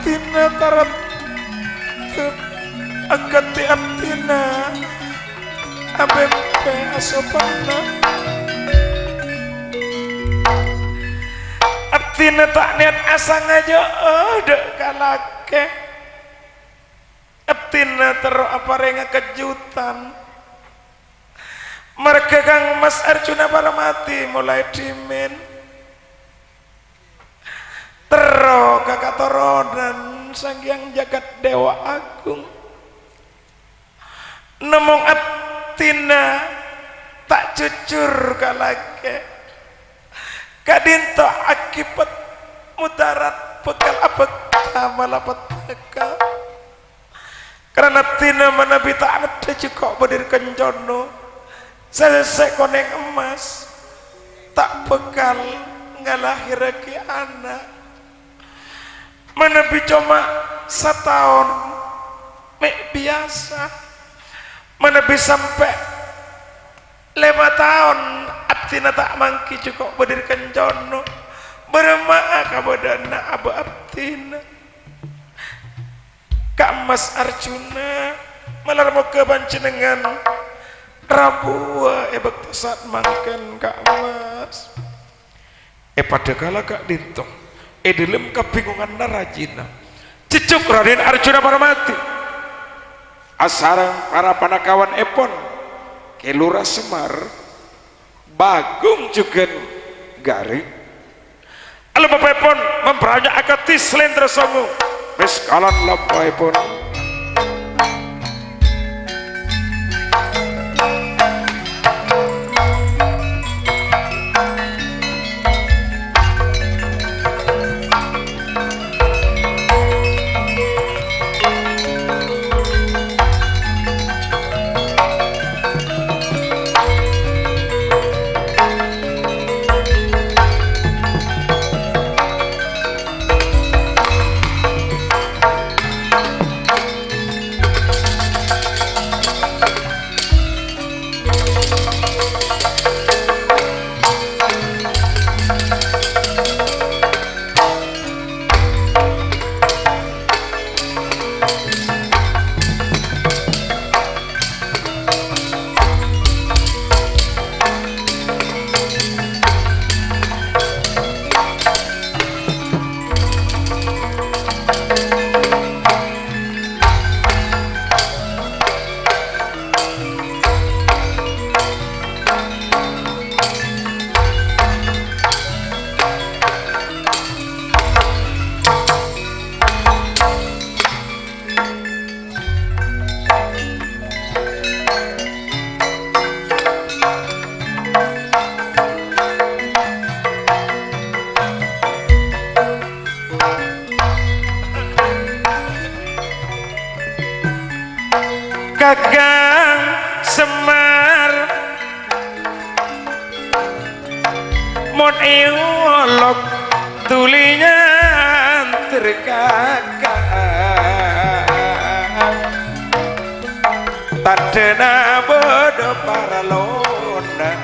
abdina tarap agati abdina abempe asopana abdina tak niat asang aja dek kalake abdina terus apa renga kejutan mereka kang Mas Arjuna Paramati mulai dimin tero kakak toronan sang yang jagat dewa agung nemong abdina tak jujur kalake kadinto akibat mudarat bekal abekta malapetaka karena tina manabi tak ada juga bedir kenjono selesai koneng emas tak bekal ngalahirake anak manabi cuma setahun mek biasa manabi sampai 5 tahun abdina tak mangki cukup berdirikan jono bermaak kabadana abu abdina Kak Mas Arjuna malar mau ke panjenengan Rabuwa bekto saat mangken Kak Mas pada kala Kak Dinto dalam kebingungan narajina cicuk Raden Arjuna Paramati asarang para panakawan epon kelura Semar Bagung juga garing ala bapak epon memperanyak akati selendra songo beskalan lampai epon Kakang Semar mon iolok tulinya terkakak tadena bodo para lona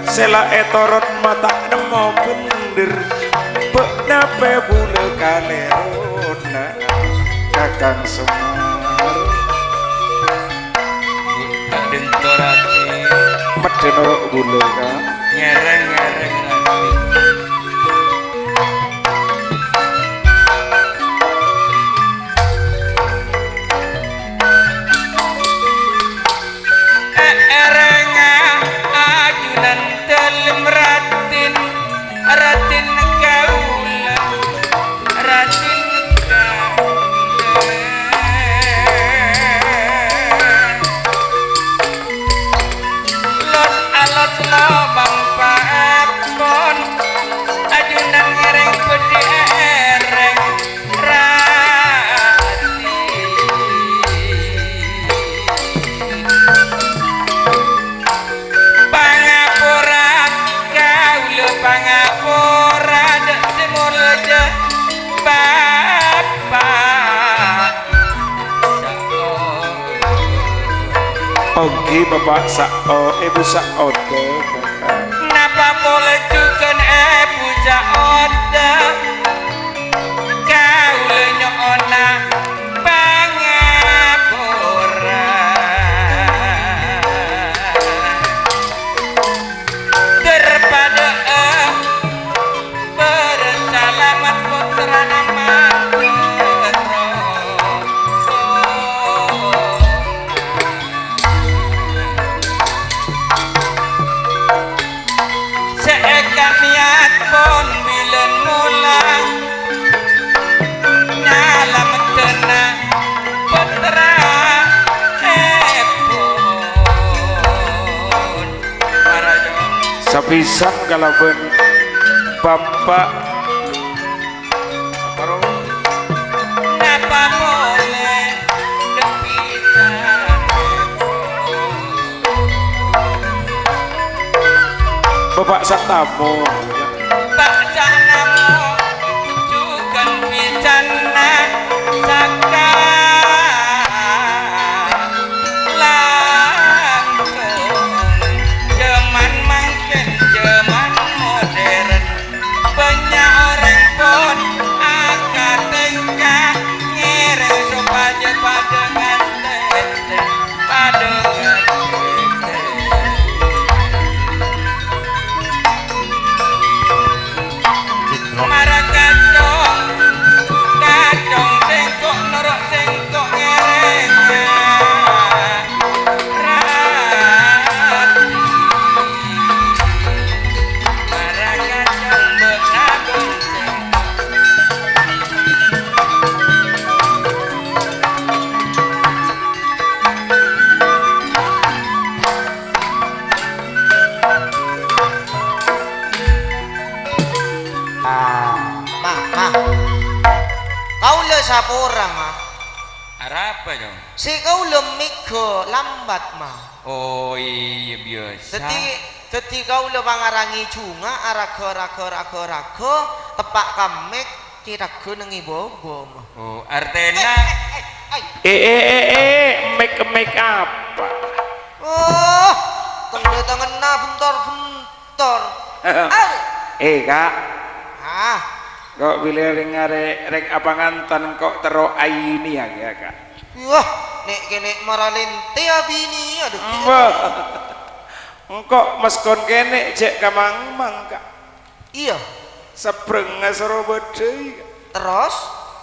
sela etorot mata nemo bundir benape bule kalerona Kakang Semar Dentorati medenoro bule ka ngereng-ngereng hati erenga ajunan dalam ratin ratin kaula ratin lobang paepon ajunan ngereng gede ereng rati pangapura kaula pangapura dek semulja bapak oke bapak sao ibu sao napa boleh juga ibu sao kau Sapisan kalau ben bapak karo napa boleh depisan bapak satamu baca namo jugan picana saka langsung zaman makin zaman modern banyak orang pun akan tingkah ngiring supaya pada nganten pada marah kacong kacong sengkok norok sengkok ngereng rati marah kacong benabung sengkok Ma, kau le sapora ma, apa dong si kau le miko lambat ma. oh iya biasa Teti kau le pangarangi cunga arako tepak kamek kiraku nengi bobo ma. oh artena make apa Oh, tengde tangan na bentor. kak Ah, kok bila rek apa ngantan kok tero aini ya kak wah, nek kene maralente abini aduh. mbak engkok meskon kene cek kamang mang kak Iya, sebreng ngasro bedai terus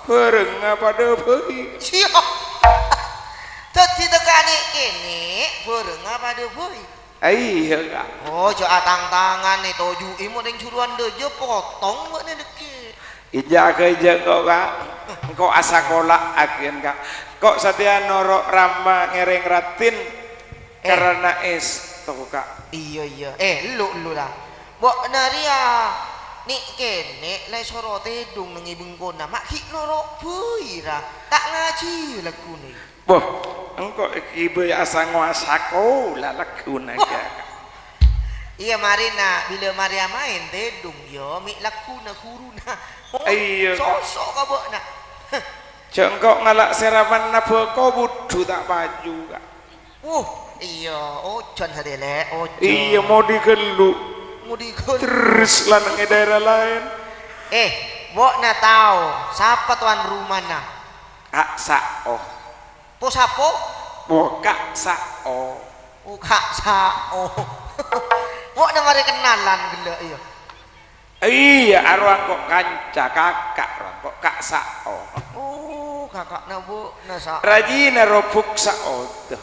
bareng pada bayi siap. Tadi tekani kene bareng apa de boy. iya kak Oh, jo atang tangan nih toju imu ning suruhan deje potong mbak nih deket. ija kok kak engkok asa kolak agen kak kok satya norok rama ngereng ratin karena es tuh kak Iya. Lu lah. Mbok naria nik kene le sorote dung nang ibeng kona mak ki norok boy ra. Tak ngaji lagune. boh engkok ibu asa nguasako lagu naga Iya marina bila Maria main tedung yo mik lakuna kuruna. Oh, iya sosok ka mbok nak. jengkok ngalak serapan naboko budu tak baju kak Iya, ojon sadele, ojon. iya mau digeluk Mau dikon. terus lanang daerah lain Mbok na tahu siapa tuan rumah na? kak sao Po sapo? boh kak sao Kak sao. Mbok na mari kenalan gelo iya. iya arwah kok kanca kakak arwah kok kak sao Oh, kakak na bu na sao. rajina robuk sao tuh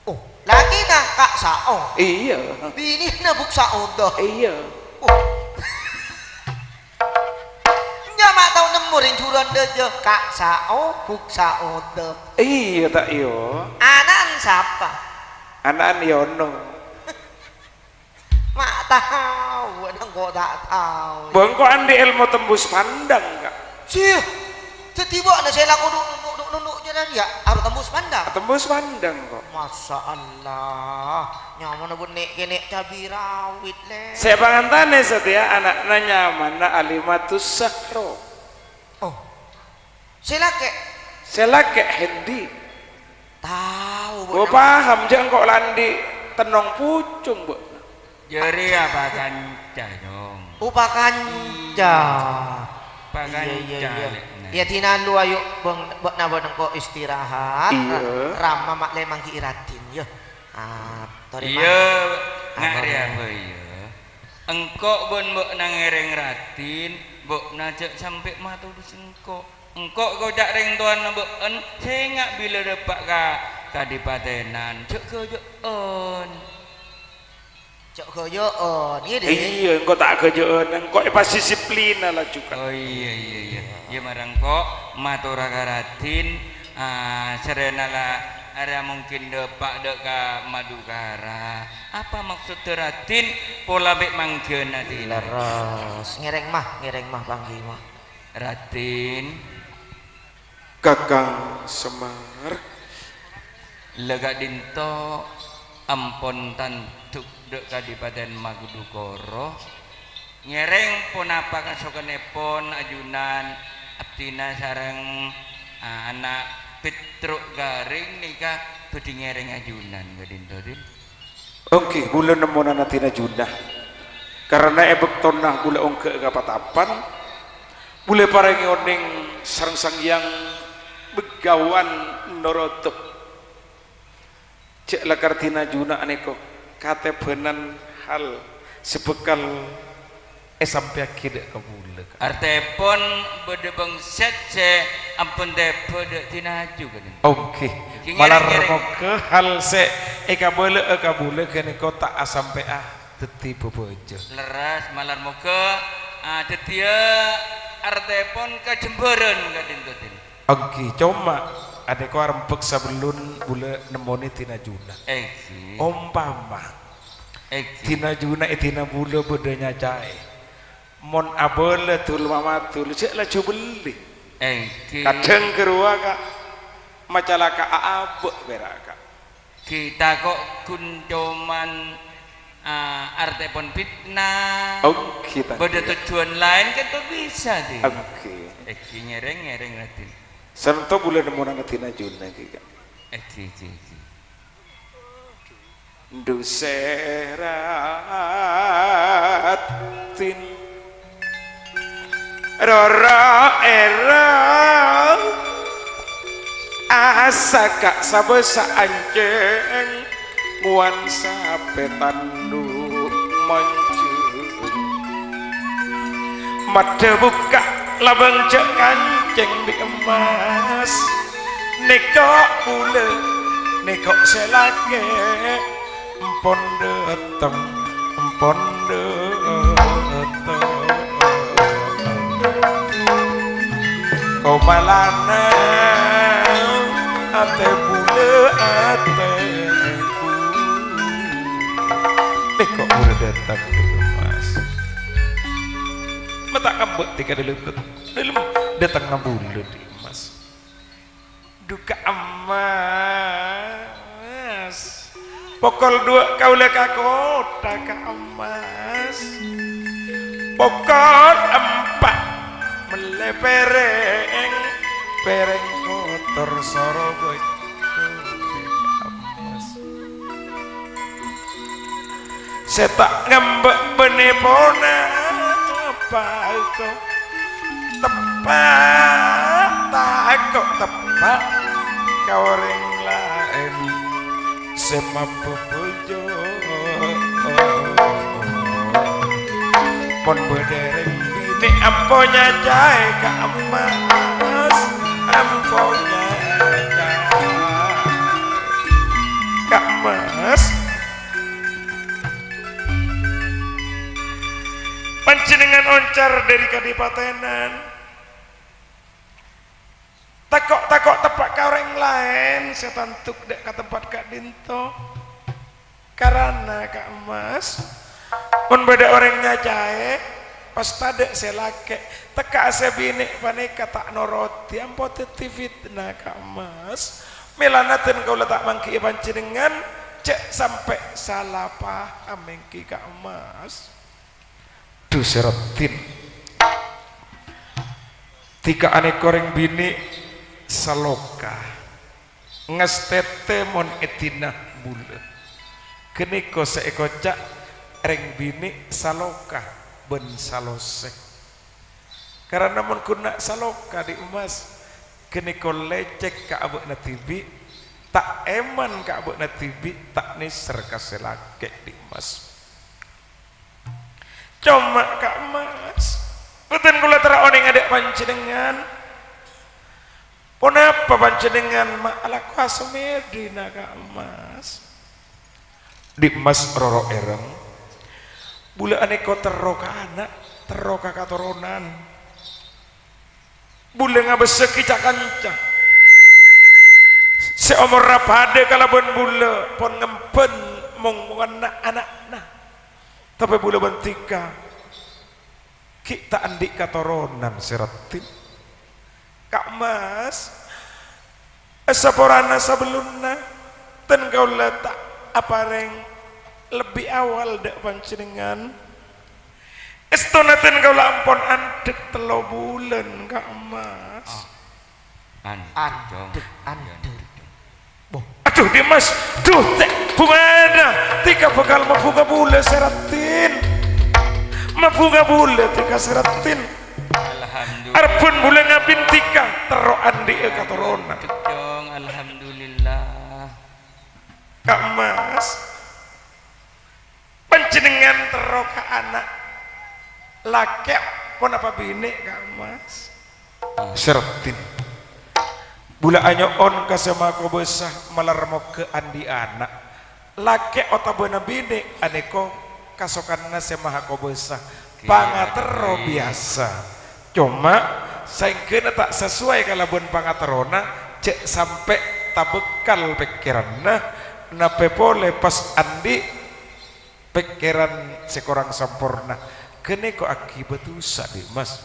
Oh, lagi na kak sao. iya Bini na buk sao dah. iya Nya mak tau nemu ring curan deje kak sao buk sao dah. iya tak iyo Anan siapa? anak Yono Mak tahu, nang kok tak tahu. bangko andi ilmu tembus pandang kak Sih, setiba na saya laku nunduk jalan ya, harus tembus pandang. tembus pandang kok Masya Allah, nyaman pun nek kene cabai rawit le. saya pangantane setia anak nyaman na alimatus sahro Oh, silake selake hendi tahu. gua paham jangan kok landi tenong pucung bu jeri apa kanca dong Upa kanca. Pak kanca Ya tinan lu ayo bang nabo kok istirahat. Iya. Rama mak lemang kiiratin ya. iya ngari apa iya engkok bon mbok nang ngereng ratin mbok najak sampai matu di sengkok engkok kau jak ring tuan mbok en sengak bila depak ka kadipatenan cek kejoon Cok koyoon, iya deh. iya engkau tak kerjaan engkau pas disiplin lah juga oh iya marang kok matura karatin serena lah ada mungkin depak deka madukara apa maksud teratin pola bek mangkeun ati leres ngereng mah panggih mah ratin Kakang Semar lega dinto ampun tantuk dek kadipaten Magudukara nyereng pun apa kasokenipun ajunan abdina sareng anak Petruk Garing nikah bedi ngereng ajunan gadinto din oke bulan nemonan atina junah karena ebek tonah bule ongke kapatapan bule parengi oning sareng sang yang begawan norotok cek lakartina junah aneko katebenan hal sebekal sampai akhirnya kabule artepon bede bangset se ampun teh bede tinaju gadin oke malar ke hal se kabule kene kota sampai teti bobojo leras malar moga detia artepon kajemberan gadin gadin oke cuma ada ko rempek sebelum bule nemoni tina juna umpama tina juna tina bule bedanya cae mon abole tul mamatul cek lah cubeli kadang kerua kak macalaka aabek beraka kita kok kuncoman artepon fitnah kita pada tujuan lain kan tuh bisa deh oke ngereng ratin sentuh boleh nemunan tina juna kika Duseratin Rora era asa kak sabesa anjeng nguan sapetandu moncung mata buka labang cek kanceng di emas nekok bule nekok selake empon deteng kau malana ate bule ateku kok udah datang di emas mata kambut tika dilutut datang ngabule di emas duka emas pokol dua kau leka kota ka emas pokol empat melepereng pereng kotor soroboy emas setak ngambek benepona apa itu tepat takok tepat kau ring lain semampu bojo pon bedereng bini amponya jahe ka emas amponya jahe ka emas panjenengan oncar dari kadipatenan takok tepak ka orang lain setantuk dek ka tempat kak dinto karena kak emas pun beda orangnya jahe pas tadek selake teka sebini paneka tak noroti ampo teti fitnah kak emas melanaten kau letak mangki panjenengan cek sampai salah paham mangki kak emas duh seretin tiga aneh koreng bini saloka ngestete mon etina bule keniko seeko cak reng bini saloka ben salosek karena mon kuna saloka di emas keniko lecek ka abuk natibi tak eman ka abuk natibi tak niser kaselake di emas cuma ka emas betul kula tera oning adek panjenengan kenapa panjenengan ala kuasa medina ka emas di emas roro ereng bula aneko teroka anak teroka katurunan bula ngabeseki cakanca seumur rapade kalabon bula pon ngempen mong anak-anak nah tapi bula bentika kita andik katoronan seratin Kak Mas saporana sebelumna ten kau letak apa reng lebih awal dak panjenengan estonaten kau lampon andek 3 bulan Kak Mas Andek. aduh Dimas duh teh bungana tika bakal mabunga bule seratin mabunga bule tika seratin Alhamdulillah. arpun bule ngabin tika tero andi katorona Cong, alhamdulillah. Kak Mas panjenengan tero ka anak laki pun apa bini Kak Mas seratin bula anyo on kasema ko besah malarmo ke andi anak laki otabana bini aneko kasokanna sema ko besah pangatero biasa cuma saingkeuna tak sesuai kalabun pangaterona cek sampai tabekal pikiranna nape boleh pas andi pikiran sekorang sempurna kene kok akibat usah Mas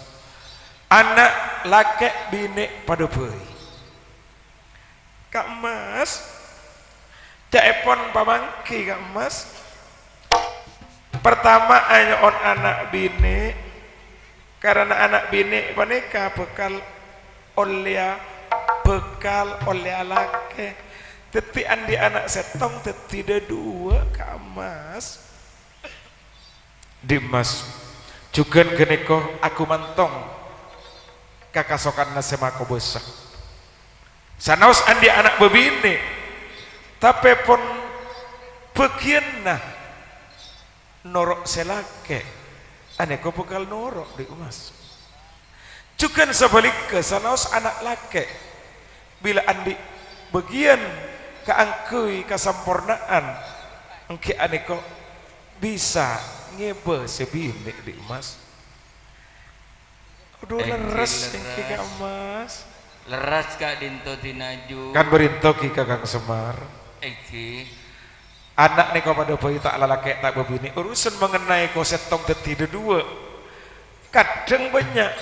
anak laki bini pada bayi Kak Mas caepon pamangki Kak Mas pertama hanya on anak bini karena anak bini mereka bekal oleh laki teti andi anak setong teti ada 2 Kak Mas Dimas juga geneko aku mantong kakasokan nasema ko besar sanaos andi anak bebini tapi pun bagian nah norok selake ane ko bekal norok di Mas juga sebaliknya sanaos anak laki bila andi bagian keangkui kesampurnaan engke ane ko bisa ngebe sebini di Mas aduh leres engke Kak Mas Leras Kak Dinto tinaju kan berinto ki Kakang Semar Eki anak nih pada bayi tak lalaki tak bebini urusan mengenai kosetong teti 2 kadang banyak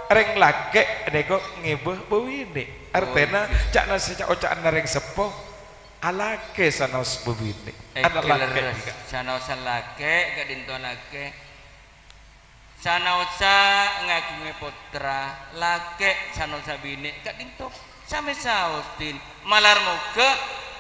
reng laki nih kok ngibah bebini artinya cak nasi cak ocak nareng sepoh alake sanos bebini anak laki sanaosa laki Kak Dinto laki sanaosa ngagunge putra laki sanaosa bini Kak Dinto same saustin malar moga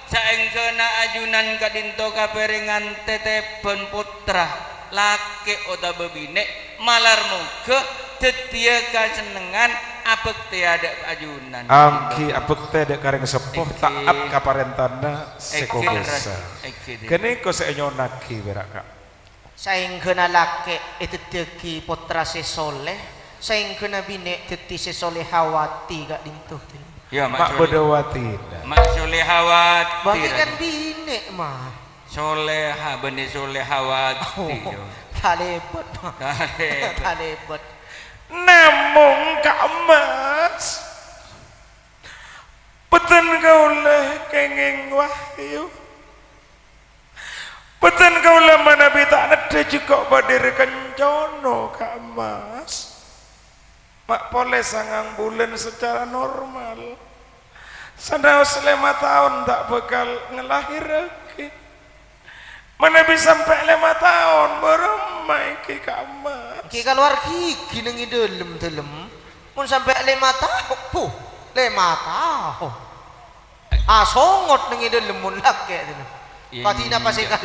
saengkeuna ajunan Kak Dinto kaperengan tetepon putra laki oda bebine malar moga tetia kasenengan abek tiada ajunan angki abek teh dek kareng sepoh taat kaparentana seko besa kene ko senyonaki berak Kak saingkeuna laki itu teki putra sesoleh saingkeuna bini teti sesoleh hawati Kak Dinto ya mak bedawati mak solehawati bagi kan bini mah soleha benih solehawati talebot mah talebot namun Kak Mas peten kau leh kenging wahyu peten kau leh mana bita nada juga badir kencono Kak Mas mak boleh sangang bulan secara normal sanaos 5 tahun tak bakal ngelahir lagi mana bisa sampai 5 tahun beremai ki Kak Mas ki keluar gigi nang dalem mun sampai 5 tahun puh 5 tahun songot nang dalem mun laki patina pasikal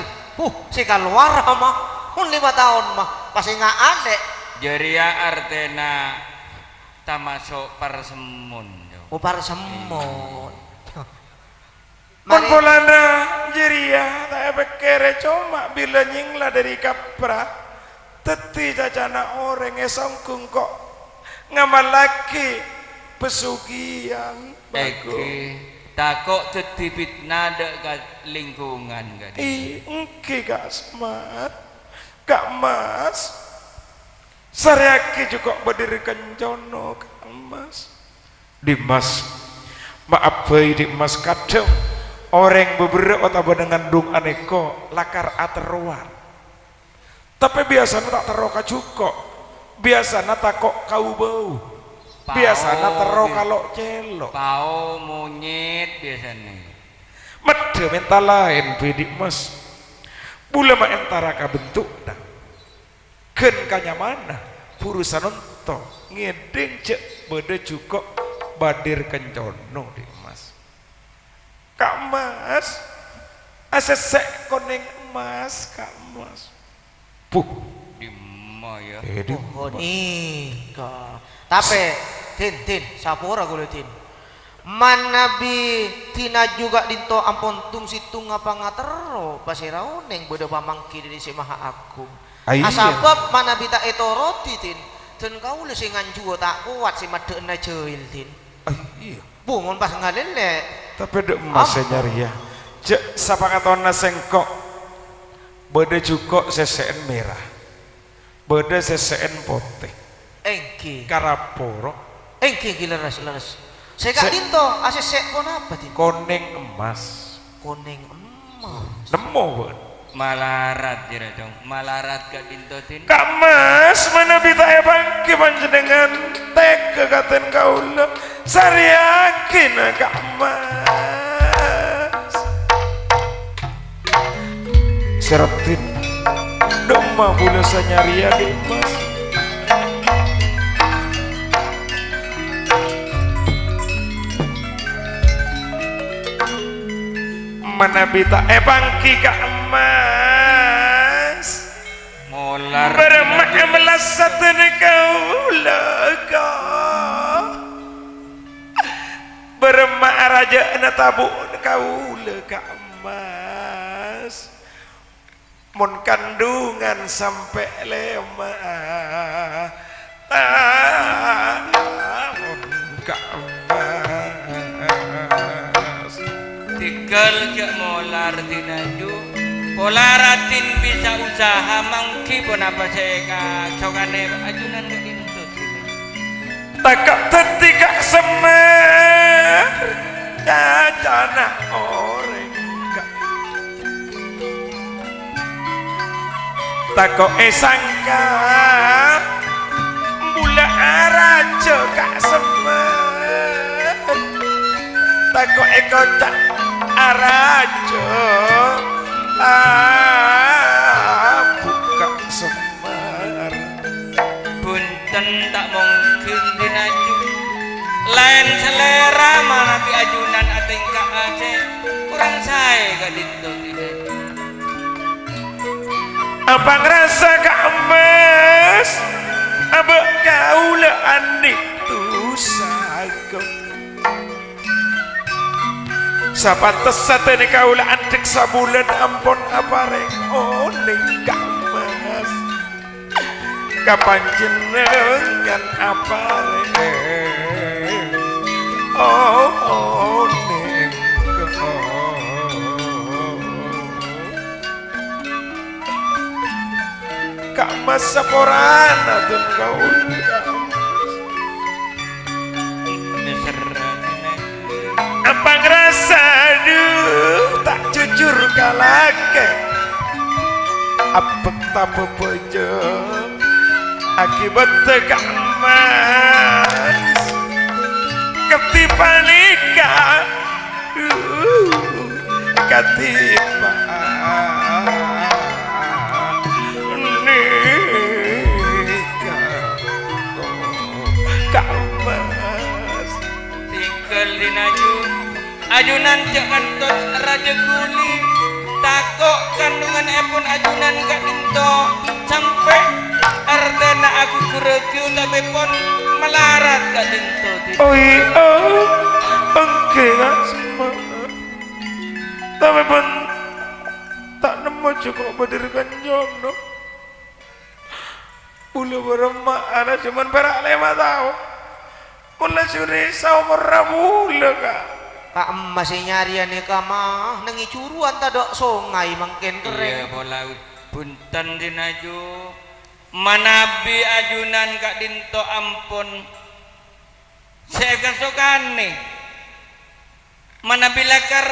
sikal luar mah mun 5 tahun mah pasti nggak ada jeria artena tamasuk parsemun parsemon pun polana jeria tak bekere cuma bila nyingla dari kapra teti cacana orang esongkung kok ngamalaki pesugihan Eki takok teti fitnah dek lingkungan kan engke Kak Semar Kak Mas Saryaki juga berdirikan jono Kak Mas Dimas maaf bayi di mas kadang orang beberapa atau dengan dung aneko lakar ateruan tapi biasanya tak teroka cukup biasanya tak kok kau bau biasanya tero kalau celok pao monyet biasanya mede mental lain bedik mas bula ma entara ka bentuk dah ken kanyamana urusan onto ngedeng cek bede cukup badir kencono di mas kak mas asesek koneng emas kak mas puh di ya Oh nikah. Tapi tin sapora kulo tin. Man nabi tina juga dinto ampun tung situng apa ngatero pasirau neng bodo pamangki di si maha agung. Asabab man nabi tak etoroti tin. Dan kau lu singan juga tak kuat si madena jahil tin. Iya. Bungon pas ngalele. Tapi dek emas nyari ya. Cek sapa katona sengkok. Bodo cukup seseen merah. Bodo seseen putih. Engki. Karaporo. Engki leres. Saya kak dinto asesek kon apa tin? Koneng emas. Koneng emas. Nemu bon. Malarat jira dong. Malarat kak dinto tin. Kak mas mana bita bangki panjenengan tek kekaten kaula. Sari yakin kak mas. Serotin. Doma boleh nyari di mas. Mana bita bangki kak emas Molar bermak melasat kau lega bermak raja tabu kau lega emas mon kandungan sampai lemah mon kak emas tinggal ke molar tinaju polaratin bisa usaha mangki pun apa saya kacokane ajunan ke dinto takak tetikak semer kacana orang takok sangka mula raja kak semer takok kocak arajo buka semar punten tak mungkin dinaju lain selera mana di ajunan ateng ka ace kurang saya ka dinto dinaju apa ngerasa kak emas apa kaula anik tu sagok sapantes satene kaula antik sabulan ampun apareng oning kak mas kapan jenengan apareng oning kak mas saporana tun kaula apa ngerasa aduh tak jujur kalake apa tak bebejo akibat tegak mas ketipan nikah ketipan nikah kak mas tinggal dinaju ajunan cek kantor raja guli takok kandungan epon ajunan kak dinto sampai ardana aku kurekyu tapi pon melarat kak dinto oh iya oke gak semua tapi pun tak nemu cukup berdirikan jono bulu beremak anak cuman perak 5 tahun mula suri saumur rabula kak Kak masih nyari ane kama nengi curuan tadok songai mangken iya keren. bola punten dinaju manabi ajunan kak dinto ampun saya kesokane mana bilakar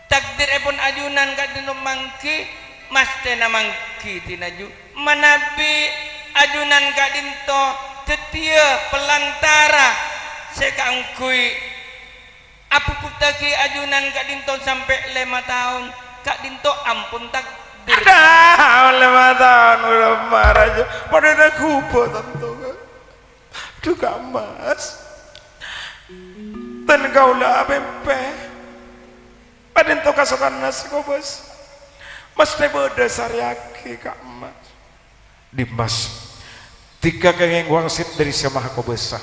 takdir epon ajunan kadino mangki mas tena mangki tinaju manabi ajunan kadinto tetia pelantara sekangkui apa putaki ajunan kadinto sampai 5 tahun kadinto ampun takdir dah 5 tahun udah marah aja pada nak kupo tentu juga mas dan kaulah bempe pada itu kasukan nasi kobos mas nebeda sariaki kak mas di mas 3 kengeng wangsit dari semaha kobesa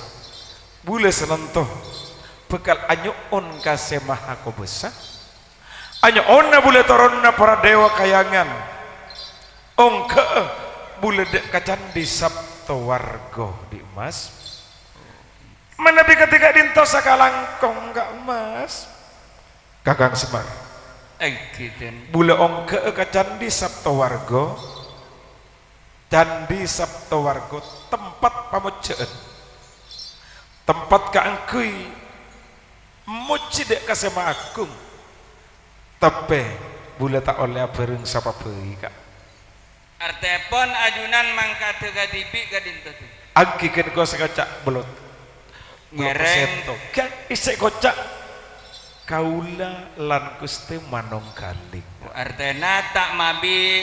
bule senentoh bekal anyuon ka semaha kobesa anyuon na bule toronna para dewa kayangan ongke bule dek kacandi sabto wargo di mas menabi ketika dinto sakalangkong kak mas kakang Semar egiten bule ongke ka candi sabto wargo candi sabto wargo tempat pamujaan tempat kaangkui muci dek kasema agung tapi bule tak oleh bareng sapa beuy kak artepon ajunan mangkate kadipi kadinto tu angki ken ko sekacak belot ngereng kan isek kocak kaula lan Gusti manong kaling artena tak mabi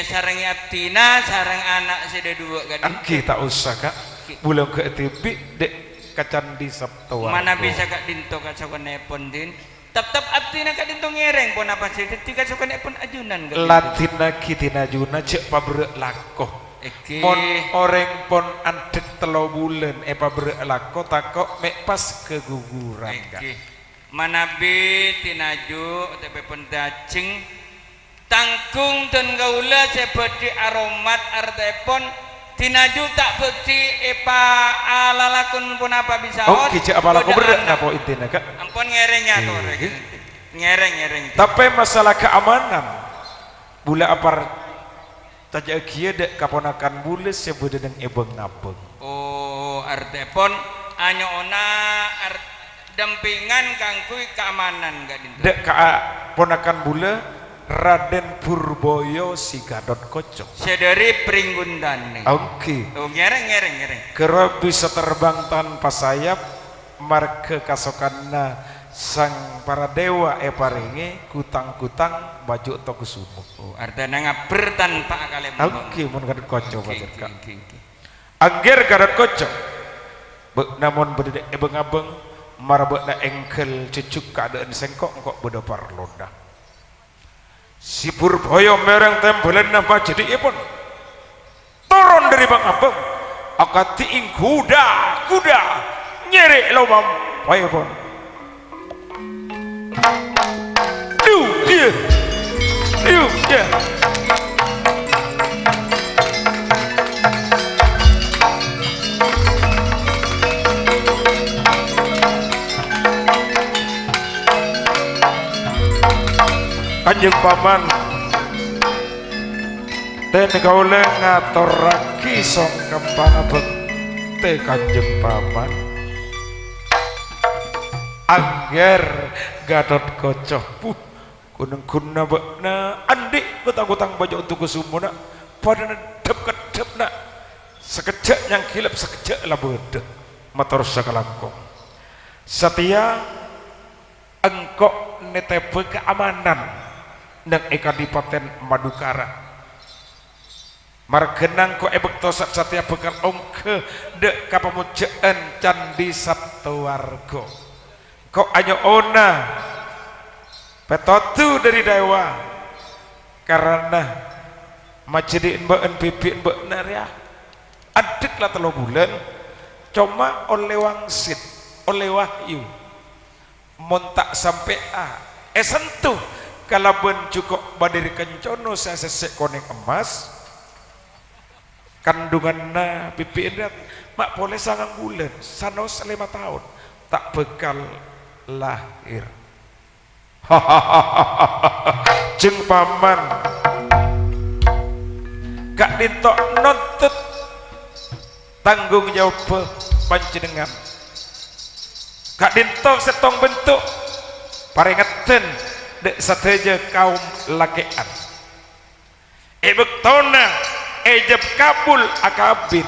sareng abdina sareng anak sede dua kadinto angki tak usah kak bule ke tipi dek kacandi sabto wargo mana bisa kak dinto kasokanepon din tetap abdina kak dinto ngereng pon apa sih ketika kasokanepon ajunan latina kitina juna cek pabrek lakoh Eki mon oreng pon andek 3 bulan pabrek lakoh takok mek pas keguguran kak Eki manabi tinaju tepe pon dacing tangkung dan gaula seperti aromat artepon tinaju tak bukti epa alalakun pun apa bisa oh kicik apa laku berat ngapo intinya kak ampun ngerengnya tuh ngereng tapi masalah keamanan bula apar tajak kia dek kaponakan bule sebut dengan ebeng ngabeng oh artepon anyo ona dampingan kangkui keamanan gak dinto dek kaponakan bule Raden Purboyo si Gadot Koco sedari Pringgundane oke oh ngereng kerap bisa terbang tanpa sayap marke kasokanna sang para dewa paringe kutang-kutang baju toko sumo oh artinya ngaber tanpa akale oke mun Gadot Koco bajar kak angger Gadot Koco namun berde ebeng-abeng marbekna engkel cucuk keadaan sengkok kok beda parlonda si Purboyo mereng tembelan nama jadi ipun turun dari Bang Abang akati ing kuda nyeri lomam ayo pun dia Kanjeng Paman dan kaula ngaturake sangka pangabekti Kanjeng Paman angger Gadot Koco kuneng-kuneng bekna andik gutang-gutang baju untuk kesumuna pada kedep-kedepna sekejap yang kilap sekejap lah beda matur sakalangkong setia engkok netepe keamanan nang Kadipaten Madukara margenang ko ebektosak satya bekal ongke dek kapamujaan Candi Sabto Wargo kok anyo ona petotu dari dewa karena majediin mbeen pipi mbek naria adik lah 3 bulan cuma oleh wangsit oleh wahyu montak sampai sentuh kalaban cukup badiri kencono saya sesek koneng emas kandunganna pipi indat mak boleh 9 bulan sanos 5 tahun tak bekal lahir jeng paman gak dintok nuntut tanggung jawab panjenengan Kak Dinto setong bentuk paringeten dek sateja kaum lakean bektona ejab kabul akabin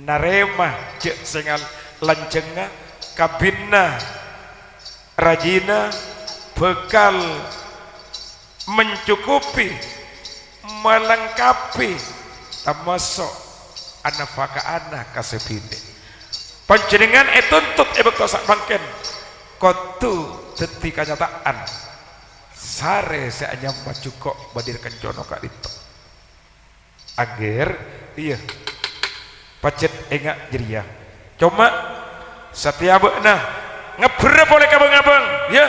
narema cek sengal lancenga kabinna rajina bekal mencukupi melengkapi termasuk anafaka anak kasepine panjenengan tuntut bekto sak mangken kotu teti kenyataan sare seanyam maju kok badir kencono Kak Dinto agar iya pacet engak jeria cuma setiap nah ngebrep oleh kabang-abang ya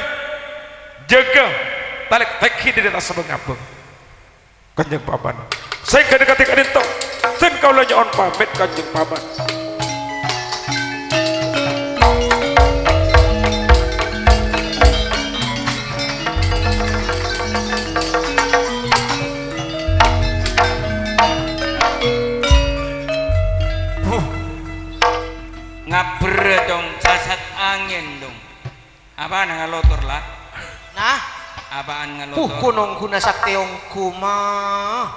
jaga talik teki di atas abang-abang kanjeng paman saya kedekati Kak Dinto dan kau lanyaon pamit kanjeng paman ngaber dong sasat angin dong apaan ngalotor lah Nah, apaan ngalotor kunong kuna sakteongku mah.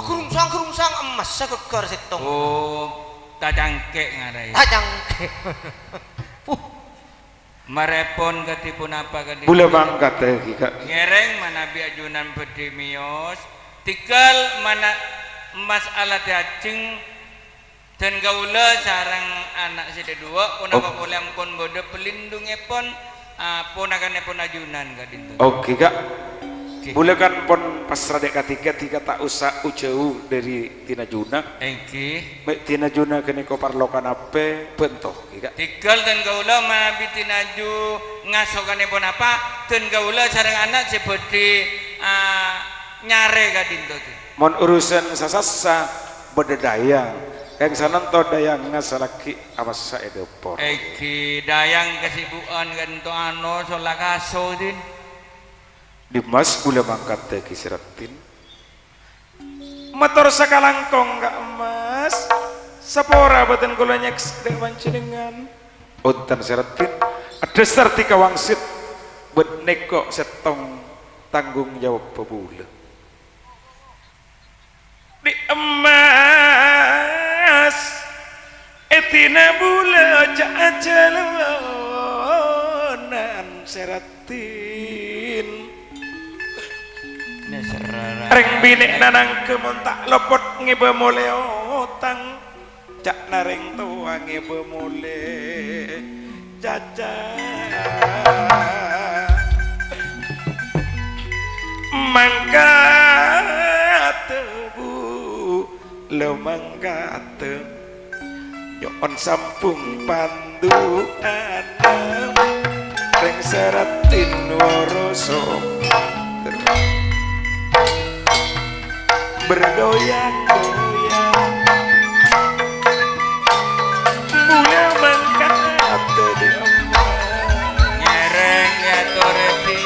Aku rungsang emas sekeker setong. oh tajangke ngarai Tajangke. marepon ketipun apa kadi bule mangkat Kak ngereng mana biajunan bedimios tikal mana emas alat cacing dan gaula sarang anak sida dua pun apa boleh ampun bodoh pelindung epon ponakan epon ajunan Kak Dinto oke Kak boleh kan pon pas radek ketiga tak usah jauh dari Tina Juna baik Tina Juna kene ko parlokan ape bentok Kak tikal dan gaula mana bitinaju ngasokan epon apa dan gaula sarang anak seperti nyare Kak Dinto mon urusan sasasa bededayang yang sana to dayang ngasalaki awas sa edopor dayang kesibukan kan to ano solakaso din Dimas bule mangkat teh kisiratin motor sakalangkong Kak Emas sapora beten kula nyek dek panjenengan untan siratin ada sartika wangsit bet neko setong tanggung jawab pebule di emas etina bula jalonan seratin reng binek nanang kemontak lopot ngebe mole otang cak nareng tua ngebe mole jaja mangkat lemangkate nyon sampung pandu anem reng seratin woroso bergoyang-goyang mulai mangkate di emas nyereng ya toreti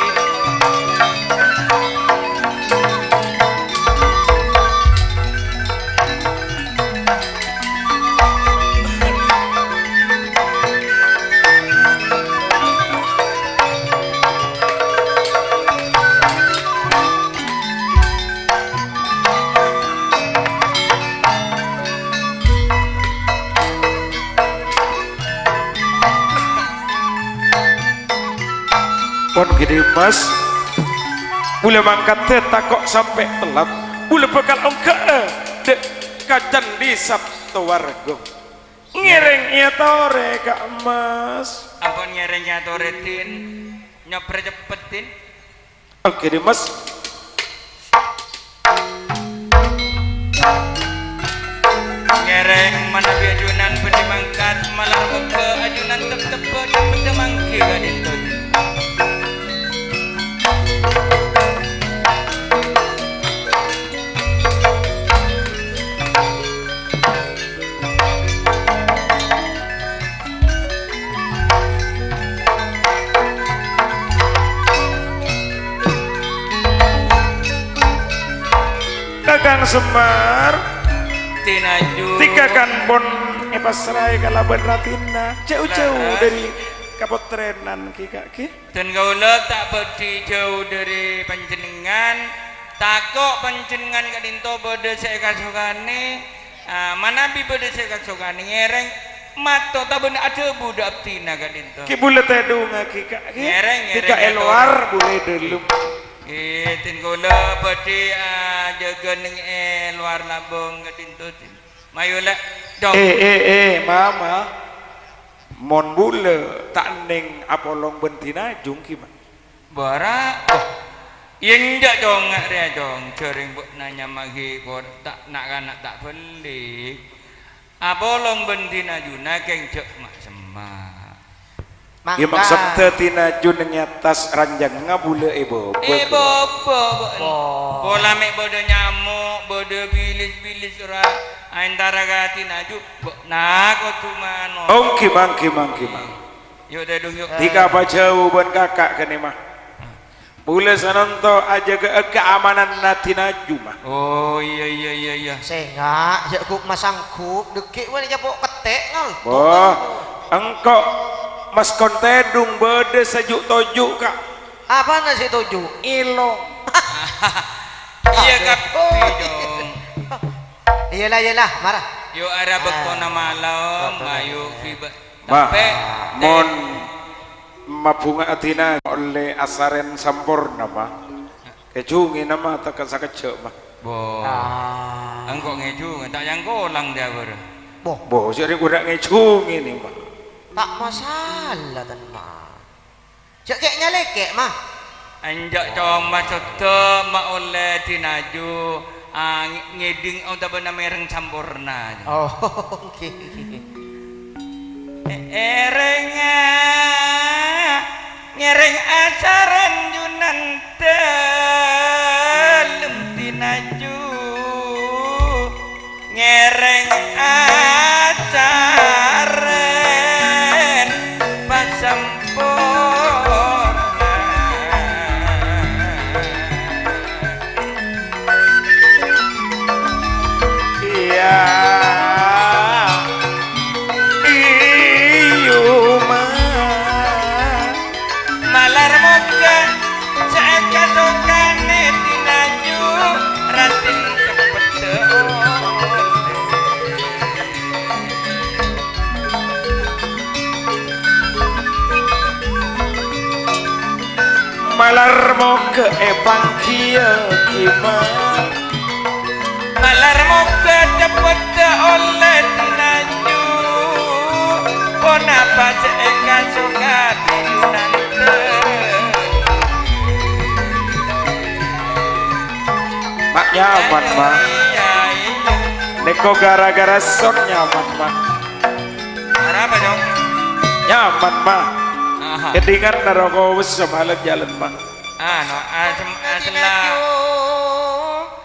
pon gede Mas boleh mangkat takok sampai telat boleh bekal ongke dek kacan di Sabtu Wargo ngereng ya tore Kak Mas ampun nyereng ya toretin nyoper cepetin oke deh Mas ngereng mana biajunan bedi mangkat malah muka ajunan tep-tepe cepet mangki Kak Dinto Kakang Semar tinaju tiga kan pon pasrai kalaban ratina jauh-jauh dari kapotrenan ki kak ki. Dan kaula tak bedi jauh dari panjenengan, takok panjenengan kadinto bode saya kasukane, mana bi bode saya kasukane ngereng mato tabun ada budak tina kadinto. Ki bulet edung ki kak ki. Ngereng Ki kak eluar boleh dulu. Tin kaula bedi jaga ning luar labong kadinto. Mayula dong. Mama. Mon bule tak ning apolong bentina jungki mah Bara injak dong rea dong sering buat nanya magi kok tak nak kanak tak beli apolong bentina juna kengcek mak sembah ya maksud tina junnya tas ranjang ngabule bobo bola mek bodo nyamuk bodo bilis ora antara gati naju nak cuma no mangki yuk deh dong yuk tiga apa jauh ban kakak kene mah boleh sanonto aja keamanan nati naju mah oh iya sehingga ya kuk masangkup dekik wani japok ketek ngal engkau mas kontedung bede sejuk tojuk kak apa nasi tojuk ilong iya kapi dong iyalah marah yuk ada bekona malam ayo fiba mon mabunga atina oleh asaren sampurna mah kecungi nama tak sakecek mah engkau ngejung tak yang kolang dia boh jadi udah ngecungi nih mah tak masalah dan mah kayaknya lekek mah anjak cong maksudnya mak oleh tinaju ngeding atau benar mereng campurna oke ngereng acaran junan telem tinaju ngereng acaran pasampurna iya malar moga saya kasokane tinaju ratin kepedeon malar moga pangkia gimana malar moga cepet oleh tinaju kenapa saya kasokane junante mak nyaman mah neko gara-gara son nyaman mah apa dong nyaman mah kedingan naroko wis semalam jalan mah setelah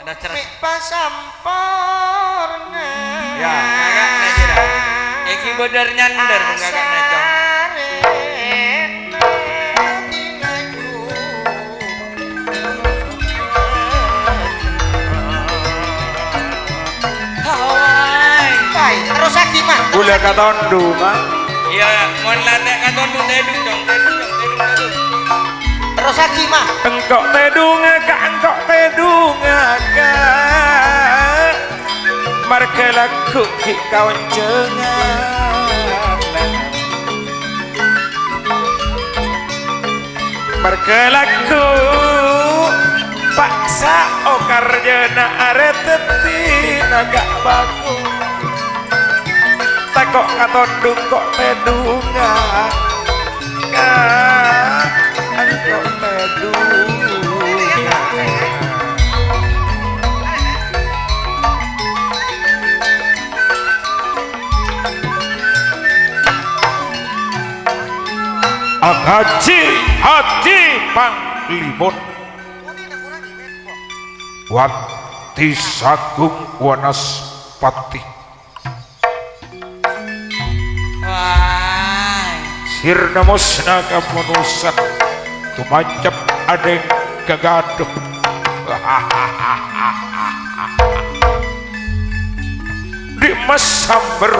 ada cerah pasampurna ya kakak najira iki bener nyander kakak najong terus lagi mah gula katondu mah iya mon late katondu tedung dong terus lagi mah engkok tedunga kak marga lagu ki kawan cengan marga lagu paksa okarjana areteti agak baku takok katondung kok tedunga engkok tedunga Agaji hati panglimun Wati Sagung Wanaspati Sirna musna kamunusan tumacap adeng gagaduh di mas samber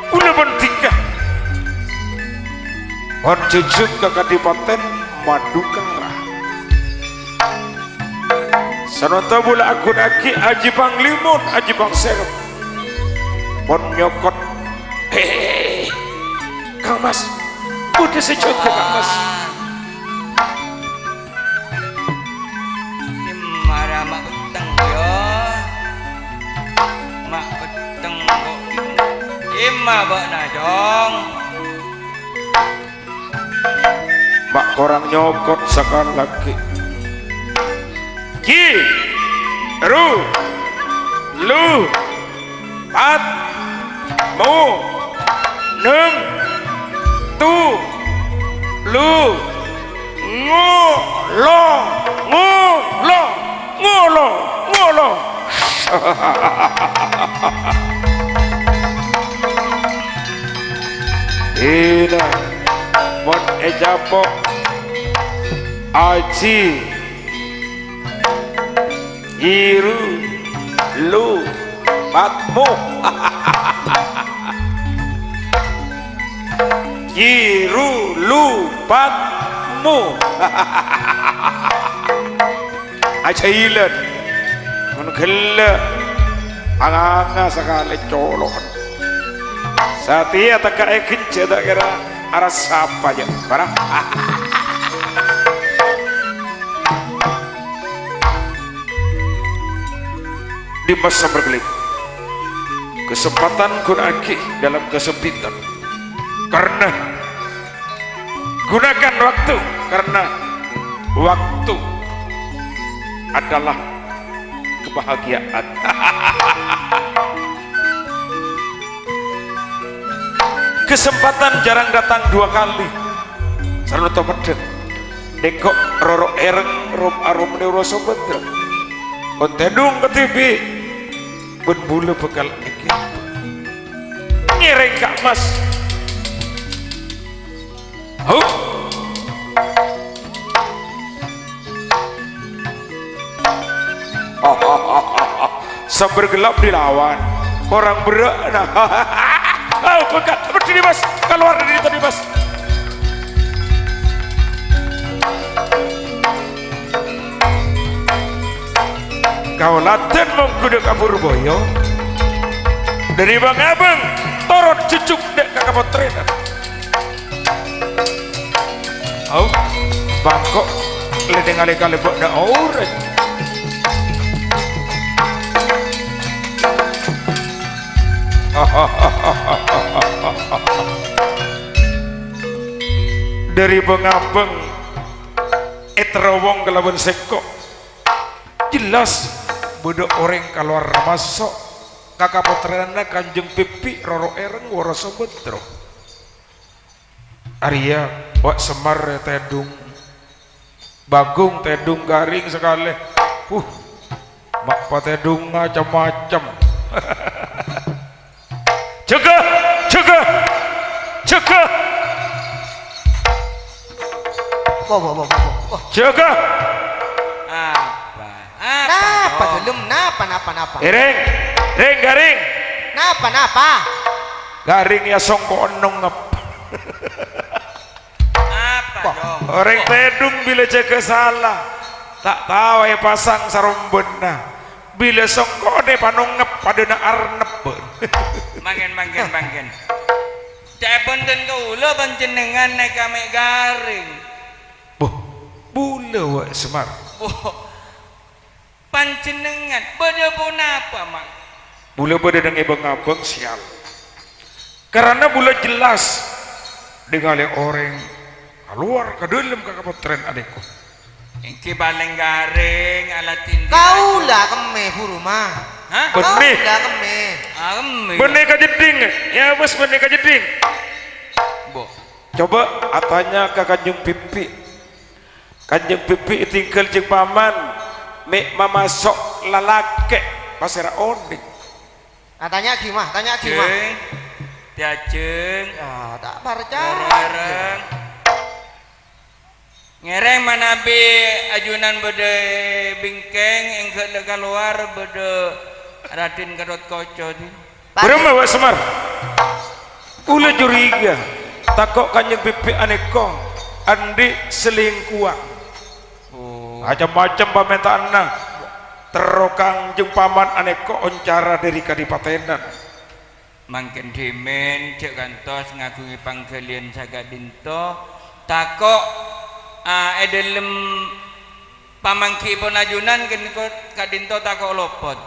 Kula pentingkah on jujuk ke Kadipaten Madukara. Sanota bula akun aki Aji Panglimun, Aji Pangserep. Pon nyokot. Hehehe. Kang Mas, udah sejuk ke Kang Mas. Marah mak peteng yo. Mak peteng kok. Ima bak najong. Mak korang nyokot sekali lagi. Ki, ru, lu, pat, mu, neng, tu, lu, ngulo, ngulo, ngulo, ngulo. Ina, mon ejapo, aji, iru, lu, patmu. Iru, lu, patmu. Aja ilet, mon gila, anganga sekali colon. Satia tak ekin cedak kira arah siapa ya, barang. Di masa berkelit, kesempatan gunaki dalam kesempitan. Karena gunakan waktu, karena waktu adalah kebahagiaan. Kesempatan jarang datang dua kali. Selalu medek. Dekok roro ereng rom arom neuroso bedra. Ontedung ke TV. Ben bulu bekal iki. Ngereng Kak Mas. Sambil gelap dilawan. Orang berak. Oh, pekat, berdiri Mas, keluar dari tadi Mas. Kau laten mengkuda kabur boyo dari Bang Abang, torot cucuk dek kakak potrenan. Oh, bangkok ledeng ale-kale bok na orang. Dari Bengabeng eterowong kelaban sekok jelas bodoh orang keluar masuk kakak potreana Kanjeng Pipi Roro Ereng Woroso Betro Arya Wak Semar Tedung Bagung Tedung garing sekali mak patedung macam-macam. Jaga, jaga, jaga. Jaga. Apa? Napa belum? Napa? Reng, reng garing. Napa? Garing ya songko onong ngep. Apa dong? Orang tedung bila jaga salah, tak tahu ya pasang sarombena. Bila songko ne panongep pada na arnep. Manggen. Cak punten kaula panjenengan nek kami garing. Boh, bule Wak Semar. Panjenengan beda pun apa mak? Bule beda dengan ibang abang sial. Karena bule jelas dengan orang keluar ke dalam kakak potren adekku. Iki paling garing alat tindik. Kaulah keme huruma. Hah? Benih. Kaulah keme. Benih kajeding. Ya bos benih kajeding. Bo. Coba atanya ke Kanjeng Pipi. Kanjeng Pipi tinggal jeung paman. Mek mamasok lalake pasera oning. Tanya gimana? Jeng. Diajeng. Ya, tak percaya. Ngereng. Ngereng mana be ajunan bede bingkeng engke keluar bede Raden Gatot-Kaca ti. Berapa Wak Semar? Ula curiga takok Kanjeng Pipi aneko andi selingkuhan. Oh, Macam-macam pamentaanna terokang jeung paman aneko oncara dari kadipatenan. mangken demen cek kantos ngagungi panggalian Sagadinto takok edelem pamangki pun ajunan ken Kadinto takok lopot.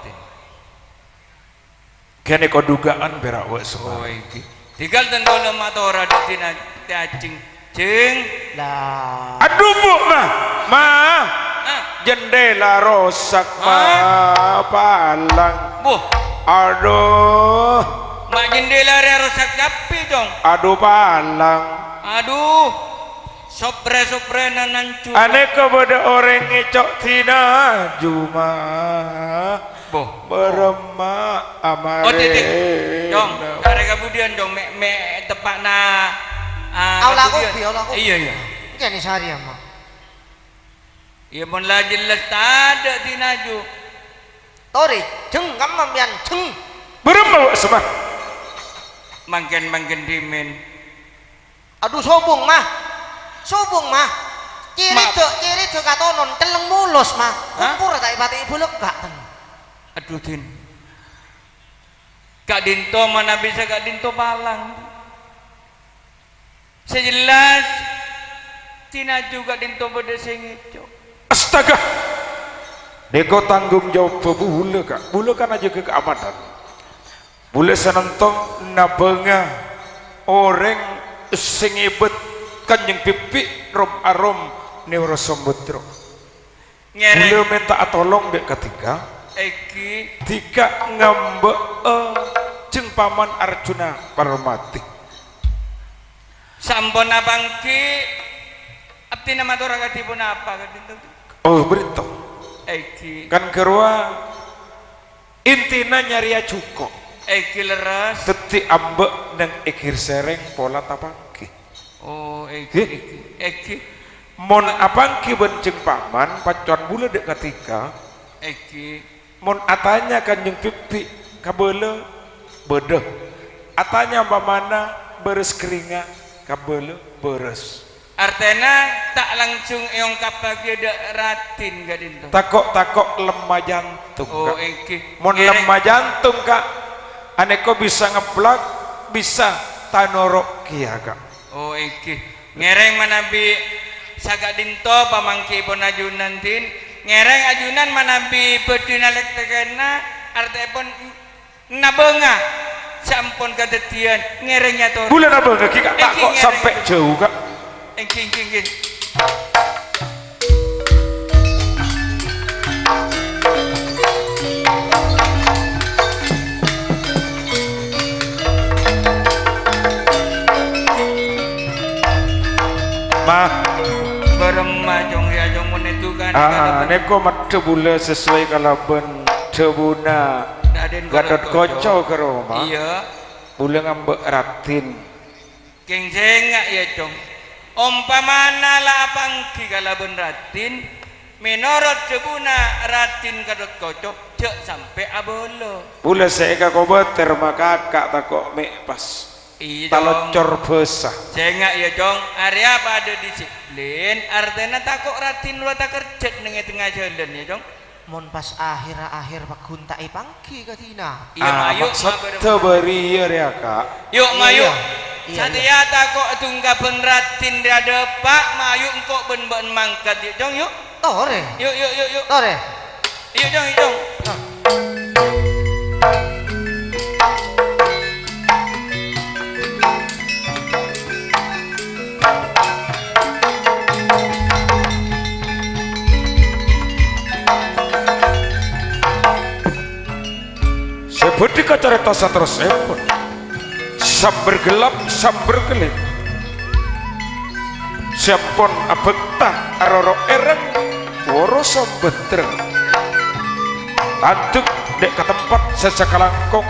Kene kok dugaan berak Wak Semar. Oh iki. Tinggal tenggolo matora tina cacing cing. Lah. Aduh Bu mah. Mah. Ah, Jendela rosak mah palang. buh, Aduh. mak jendela re rusak kapi dong. Aduh palang. Aduh. Sopre nanancu. Aneka beda orang ngecok tina Juma. Boh. Berema amare. Oh titik. Dong, kare kemudian dong me tepakna Aula kemudian. kopi, aula kopi. Iya iya. Kene sehari mah. Iya pun lah jelas ada tinaju. Tori, jeng kamam yan jeng. Berema Wak Semar. Mangken dimen. Aduh sobong mah. Sobong mah. Ciri tuh katonon teleng mulus mah. Hah? Kumpur tak ipati ibu lega ten. Aduh tin. Kak Dinto mana bisa Kak Dinto palang. Sejelas tinaju Kak Dinto beda sengico. Astaga. Deko tanggung jawab bule kak. Bule kan aja ke keamanan. Bule senentong nabenga orang sing ibet Kanjeng Pipi rom arom neurosombetra. Ngereng. Bule minta tolong dek ketiga. Eki Tiga ngambek jeung paman Arjuna Parmati. sampun abangki abdi nama tora kadipun apa Kak Dinto? Oh berito. Eki Kan kerua intina nyari cuko. Eki leres. Teti ambek nang ikir sereng pola tapangki. Oh Hih? Eki Mon apangki benceng paman pacuan bule dek ketika. Eki Mon atanya Kanjeng Pipi kabele bedeh. Atanya pamana beres keringat kabele beres. Artena tak langsung eong kapagi ada ratin Kak Dinto. Takok lemah jantung. Oh Kak. Eki Mon Ngereng. lemah jantung kak. Aneko bisa ngeblak, bisa tanorok kia kak. Oh Eki ngereng manabi Saga Dinto pamangki pun ajunan tin ngereng ajunan manabi bedina lek tegena artepun nabenga sampun kadetian ngerengnya to. Bulan apa nggak kak? Tak Eki kok ngereng. sampai jauh kak. Engking. Mah, Beremah jong ya jong menentukan neko mat bule sesuai kalaben cebuna Gatot-Kaca ke Roma. Iya Bule ngambek ratin. Keng sengak ya jong umpamana lah pangki kalaben ratin menurut cebuna ratin Gatot-Kaca cek sampai abolo. Bule seeka kobeter maka kakak takok mek pas. Iya Talocor besah. sengak ya jong area pada disiplin artinya takut ratin lu tak kerja dengan tengah jalan ya jong. Mon pas akhir pak guntai pangki katina. Iya mayuk maksud teberi ya kak. yuk mayuk Iya, satya takut tungga ben ratin dia depak mayuk engkau ben mangkat ya jong yuk Tore. yuk Tore. yuk jong Sebudi kacarita terus epon. Samber gelap, samber gelap. Siapon abekta aroro ereng woro sambetreng. Antuk dek ke tempat sesakalangkong